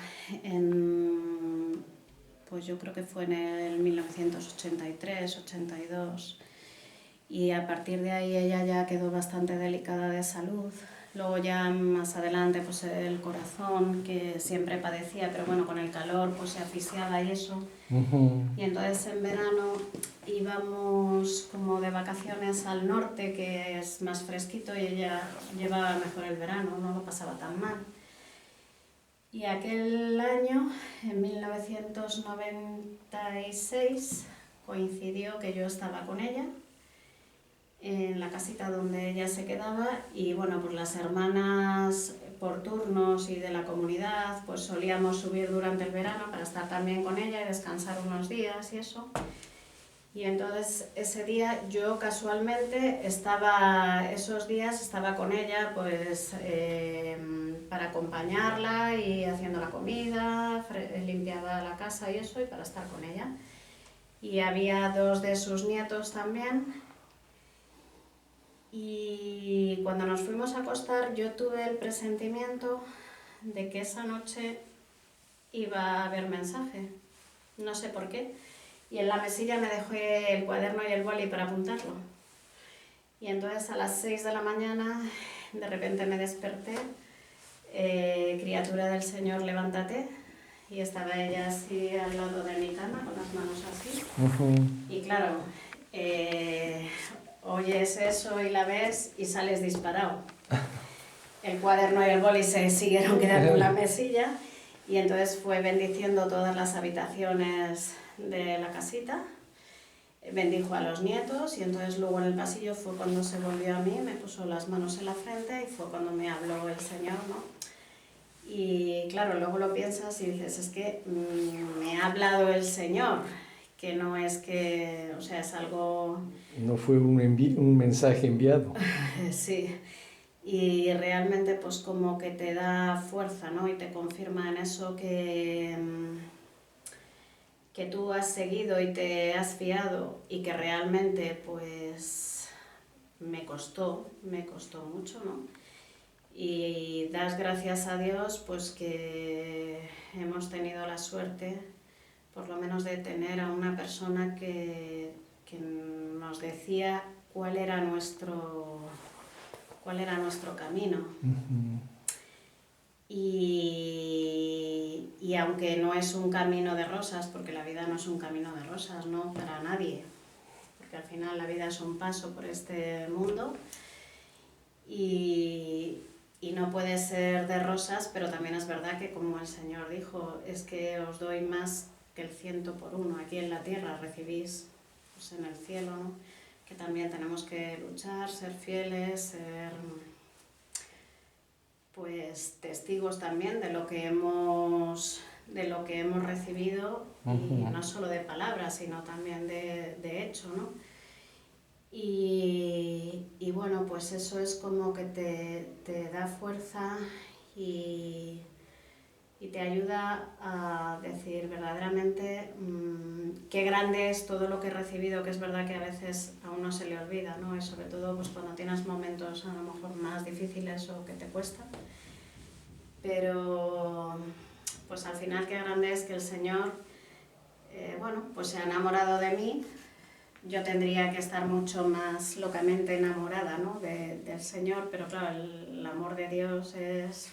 pues yo creo que fue en el 1983-82, y a partir de ahí ella ya quedó bastante delicada de salud. Luego ya más adelante pues el corazón, que siempre padecía, pero bueno, con el calor pues se asfixiaba y eso. Y entonces en verano íbamos como de vacaciones al norte, que es más fresquito, y ella llevaba mejor el verano, no lo pasaba tan mal. Y aquel año, en 1996, coincidió que yo estaba con ella en la casita donde ella se quedaba, y bueno, pues las hermanas por turnos y de la comunidad pues solíamos subir durante el verano para estar también con ella y descansar unos días y eso. Y entonces ese día yo casualmente esos días estaba con ella pues para acompañarla y haciendo la comida, limpiaba la casa y eso, y para estar con ella. Y había 2 de sus nietos también. Y cuando nos fuimos a acostar, yo tuve el presentimiento de que esa noche iba a haber mensaje. No sé por qué. Y en la mesilla me dejé el cuaderno y el boli para apuntarlo. Y entonces a las 6 de la mañana, de repente me desperté. Criatura del Señor, levántate. Y estaba ella así al lado de mi cama, con las manos así. Y claro, oyes eso y la ves y sales disparado. El cuaderno y el boli se siguieron quedando en la mesilla, y entonces fue bendiciendo todas las habitaciones de la casita, bendijo a los nietos, y entonces luego en el pasillo fue cuando se volvió a mí, me puso las manos en la frente y fue cuando me habló el Señor, ¿no? Y claro, luego lo piensas y dices, es que me ha hablado el Señor, que no es que, o sea, es algo... No fue un mensaje enviado. Sí, y realmente pues como que te da fuerza, ¿no? Y te confirma en eso que tú has seguido y te has fiado, y que realmente pues me costó mucho, ¿no? Y das gracias a Dios pues que hemos tenido la suerte, por lo menos, de tener a una persona que nos decía cuál era nuestro camino. Y aunque no es un camino de rosas, porque la vida no es un camino de rosas, no para nadie, porque al final la vida es un paso por este mundo, y no puede ser de rosas, pero también es verdad que, como el Señor dijo, es que os doy más que el 100 por 1, aquí en la tierra recibís pues en el cielo, ¿no? Que también tenemos que luchar, ser fieles, ser pues testigos también de lo que hemos recibido, y no solo de palabras, sino también de hecho, ¿no? Y bueno, pues eso es como que te da fuerza, y y te ayuda a decir verdaderamente qué grande es todo lo que he recibido, que es verdad que a veces a uno se le olvida, ¿no? Y sobre todo pues, cuando tienes momentos a lo mejor más difíciles o que te cuesta. Pero pues al final qué grande es que el Señor bueno, pues se ha enamorado de mí. Yo tendría que estar mucho más locamente enamorada, ¿no? del Señor, pero claro, el amor de Dios es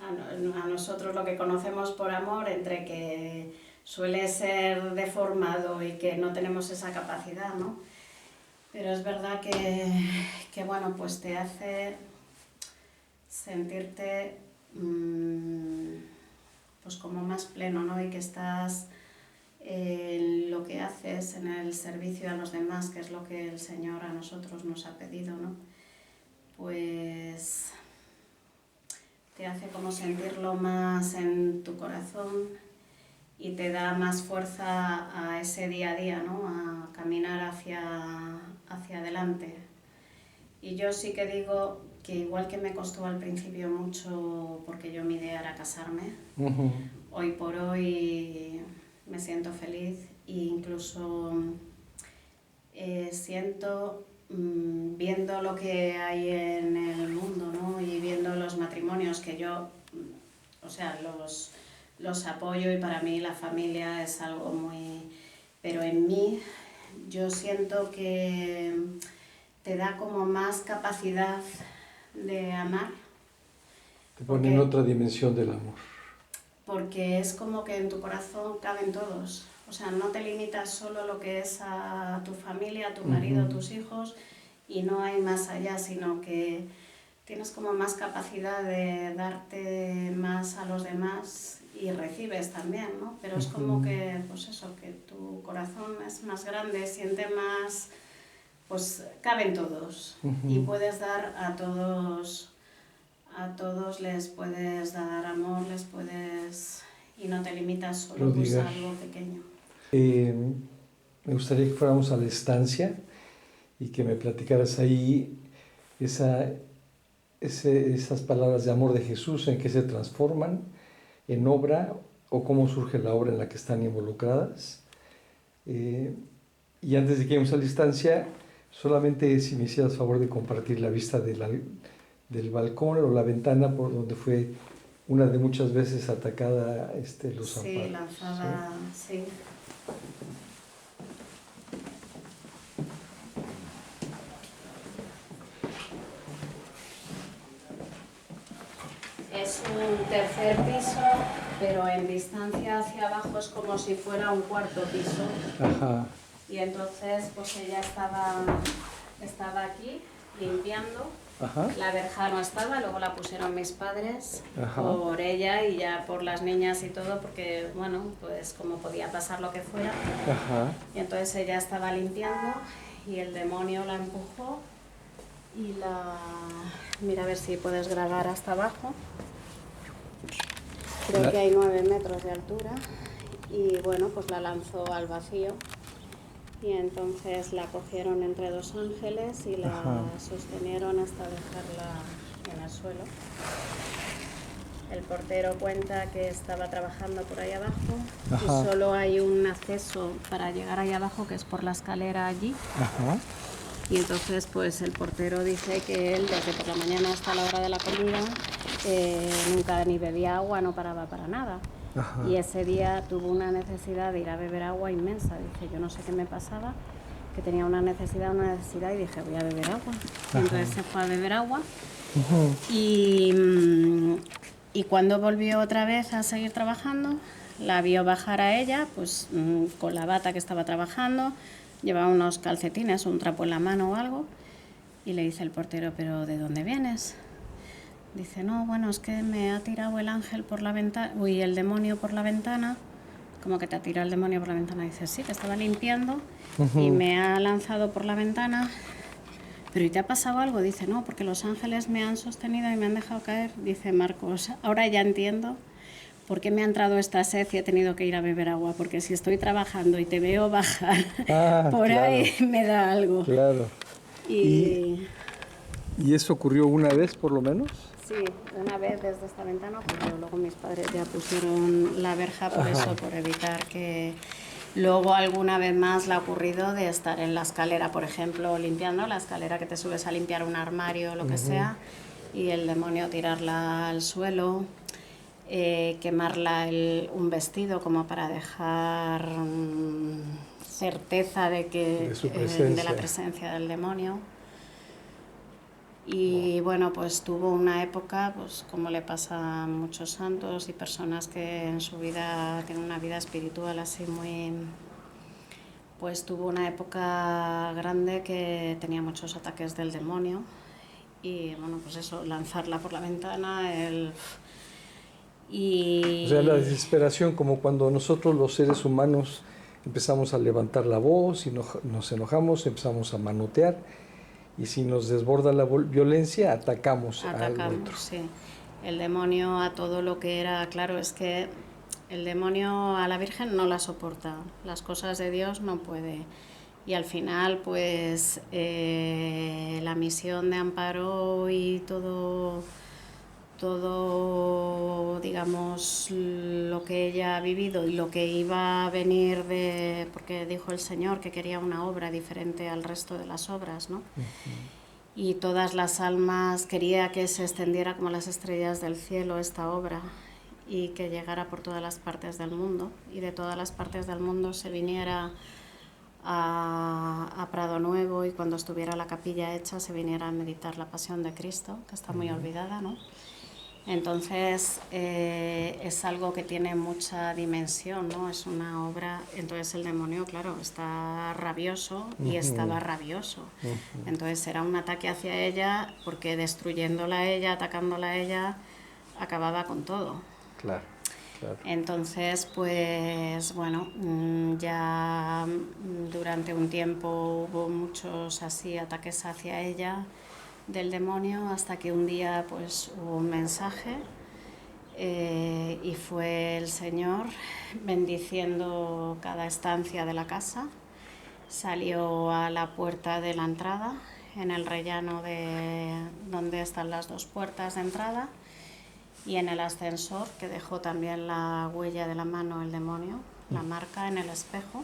a nosotros lo que conocemos por amor, entre que suele ser deformado y que no tenemos esa capacidad, ¿no? Pero es verdad que bueno, pues te hace sentirte pues como más pleno, ¿no? Y que estás en lo que haces, en el servicio a los demás, que es lo que el Señor a nosotros nos ha pedido, ¿no? Pues te hace como sentirlo más en tu corazón y te da más fuerza a ese día a día, ¿no? A caminar hacia adelante. Y yo sí que digo que igual que me costó al principio mucho, porque yo mi idea era casarme, hoy por hoy me siento feliz e incluso siento, viendo lo que hay en el mundo, ¿no? Y viendo los matrimonios que yo, o sea, los apoyo y para mí la familia es algo muy... Pero en mí yo siento que te da como más capacidad de amar. Te pone en otra dimensión del amor. Porque es como que en tu corazón caben todos. O sea, no te limitas solo lo que es a tu familia, a tu marido, a tus hijos, y no hay más allá, sino que tienes como más capacidad de darte más a los demás y recibes también, ¿no? Pero es como que, pues eso, que tu corazón es más grande, siente más, pues caben todos y puedes dar a todos les puedes dar amor, les puedes... y no te limitas solo pues, a algo pequeño. Me gustaría que fuéramos a la estancia y que me platicaras ahí esas palabras de amor de Jesús, en qué se transforman en obra o cómo surge la obra en la que están involucradas. Y antes de que lleguemos a la estancia, solamente si me hicieras favor de compartir la vista del balcón o la ventana por donde fue una de muchas veces atacada Luz Amparo. Sí, lanzada, sí. Es un tercer piso, pero en distancia hacia abajo es como si fuera un cuarto piso. Ajá. Y entonces pues ella estaba aquí limpiando. Ajá. La verja no estaba, luego la pusieron mis padres. Ajá. Por ella y ya por las niñas y todo, porque bueno, pues como podía pasar lo que fuera. Ajá. Y entonces ella estaba limpiando y el demonio la empujó y mira a ver si puedes grabar hasta abajo. Creo que hay 9 metros de altura y bueno, pues la lanzó al vacío. Y entonces la cogieron entre 2 ángeles y la sostenieron hasta dejarla en el suelo. El portero cuenta que estaba trabajando por ahí abajo. Ajá. Y solo hay un acceso para llegar ahí abajo, que es por la escalera allí. Ajá. Y entonces pues el portero dice que él desde por la mañana hasta la hora de la comida nunca ni bebía agua, no paraba para nada. Ajá. Y ese día tuvo una necesidad de ir a beber agua inmensa. Dice, yo no sé qué me pasaba, que tenía una necesidad y dije, voy a beber agua. Y entonces se fue a beber agua. Ajá. Y cuando volvió otra vez a seguir trabajando, la vio bajar a ella, pues con la bata que estaba trabajando, llevaba unos calcetines, un trapo en la mano o algo, y le dice el portero, ¿pero de dónde vienes? Dice, no, bueno, es que me ha tirado el ángel por la ventana, el demonio por la ventana. ¿Cómo que te ha tirado el demonio por la ventana? Dice, sí, que estaba limpiando y me ha lanzado por la ventana. ¿Pero y te ha pasado algo? Dice, no, porque los ángeles me han sostenido y me han dejado caer. Dice Marcos, ahora ya entiendo por qué me ha entrado esta sed y he tenido que ir a beber agua, porque si estoy trabajando y te veo bajar por claro. Ahí me da algo. Claro. ¿Y eso ocurrió una vez por lo menos? Sí, una vez desde esta ventana, pero luego mis padres ya pusieron la verja por eso, por evitar que... Luego alguna vez más le ha ocurrido de estar en la escalera, por ejemplo, limpiando la escalera que te subes a limpiar un armario o lo que sea, y el demonio tirarla al suelo, quemarla un vestido como para dejar certeza de que de la presencia del demonio. Y bueno, pues tuvo una época, pues como le pasa a muchos santos y personas que en su vida tienen una vida espiritual así muy... Pues tuvo una época grande que tenía muchos ataques del demonio y bueno, pues eso, lanzarla por la ventana, O sea, la desesperación, como cuando nosotros los seres humanos empezamos a levantar la voz y nos enojamos, empezamos a manotear. Y si nos desborda la violencia, atacamos al otro. Sí. El demonio a todo lo que era, claro, es que el demonio a la Virgen no la soporta, las cosas de Dios no puede. Y al final, pues, la misión de Amparo y todo, digamos, lo que ella ha vivido y lo que iba a venir porque dijo el Señor que quería una obra diferente al resto de las obras, ¿no? Y todas las almas, quería que se extendiera como las estrellas del cielo esta obra y que llegara por todas las partes del mundo y de todas las partes del mundo se viniera a Prado Nuevo y cuando estuviera la capilla hecha se viniera a meditar la Pasión de Cristo, que está muy olvidada, ¿no? Entonces es algo que tiene mucha dimensión, ¿no? Es una obra, entonces el demonio, claro, está rabioso y estaba rabioso. Entonces era un ataque hacia ella porque destruyéndola a ella, atacándola a ella, acababa con todo. Claro. Entonces, pues bueno, ya durante un tiempo hubo muchos así ataques hacia ella del demonio hasta que un día pues hubo un mensaje y fue el Señor bendiciendo cada estancia de la casa. Salió a la puerta de la entrada, en el rellano de donde están las dos puertas de entrada, y en el ascensor, que dejó también la huella de la mano el demonio, la marca en el espejo.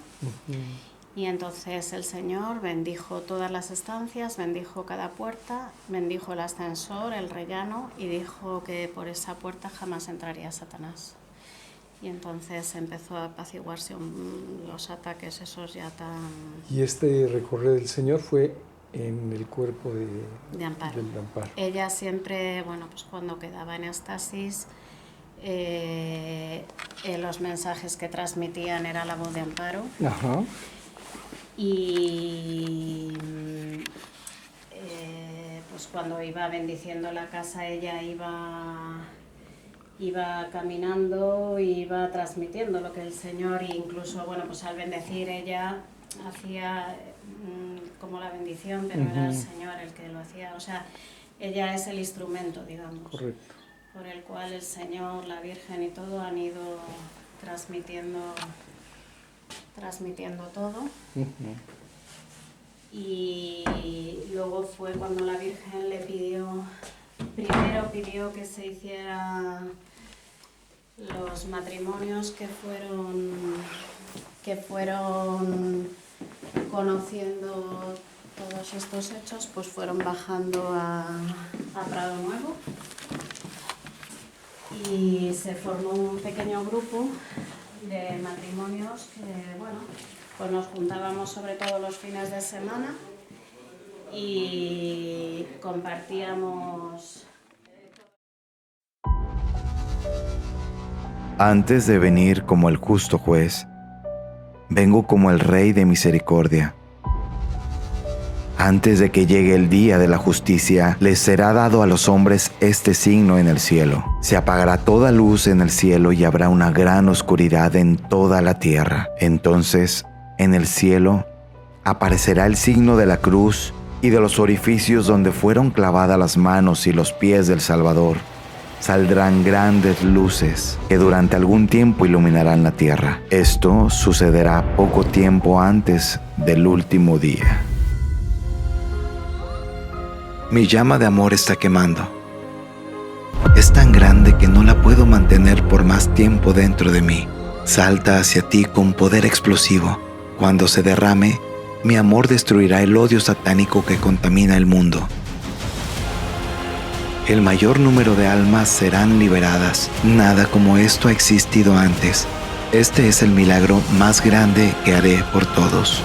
Y entonces el Señor bendijo todas las estancias, bendijo cada puerta, bendijo el ascensor, el rellano, y dijo que por esa puerta jamás entraría Satanás. Y entonces empezó a apaciguarse los ataques esos ya tan... Y este recorrer del Señor fue en el cuerpo de Amparo. Del Amparo. Ella siempre, bueno, pues cuando quedaba en éxtasis, los mensajes que transmitían era la voz de Amparo. Ajá. Y pues cuando iba bendiciendo la casa, ella iba caminando, iba transmitiendo lo que el Señor, incluso, bueno, pues al bendecir ella hacía como la bendición, pero era el Señor el que lo hacía, o sea, ella es el instrumento, digamos. Correcto. Por el cual el Señor, la Virgen y todo han ido transmitiendo todo. Y luego fue cuando la Virgen le primero pidió que se hiciera los matrimonios que fueron conociendo todos estos hechos, pues fueron bajando a Prado Nuevo y se formó un pequeño grupo de matrimonios que, bueno, pues nos juntábamos sobre todo los fines de semana y compartíamos. Antes de venir como el justo juez, vengo como el Rey de misericordia. Antes de que llegue el día de la justicia, les será dado a los hombres este signo en el cielo. Se apagará toda luz en el cielo y habrá una gran oscuridad en toda la tierra. Entonces, en el cielo, aparecerá el signo de la cruz y de los orificios donde fueron clavadas las manos y los pies del Salvador. Saldrán grandes luces que durante algún tiempo iluminarán la tierra. Esto sucederá poco tiempo antes del último día. Mi llama de amor está quemando. es tan grande que no la puedo mantener por más tiempo dentro de mí. Salta hacia ti con poder explosivo. Cuando se derrame, mi amor destruirá el odio satánico que contamina el mundo. El mayor número de almas serán liberadas. Nada como esto ha existido antes. Este es el milagro más grande que haré por todos.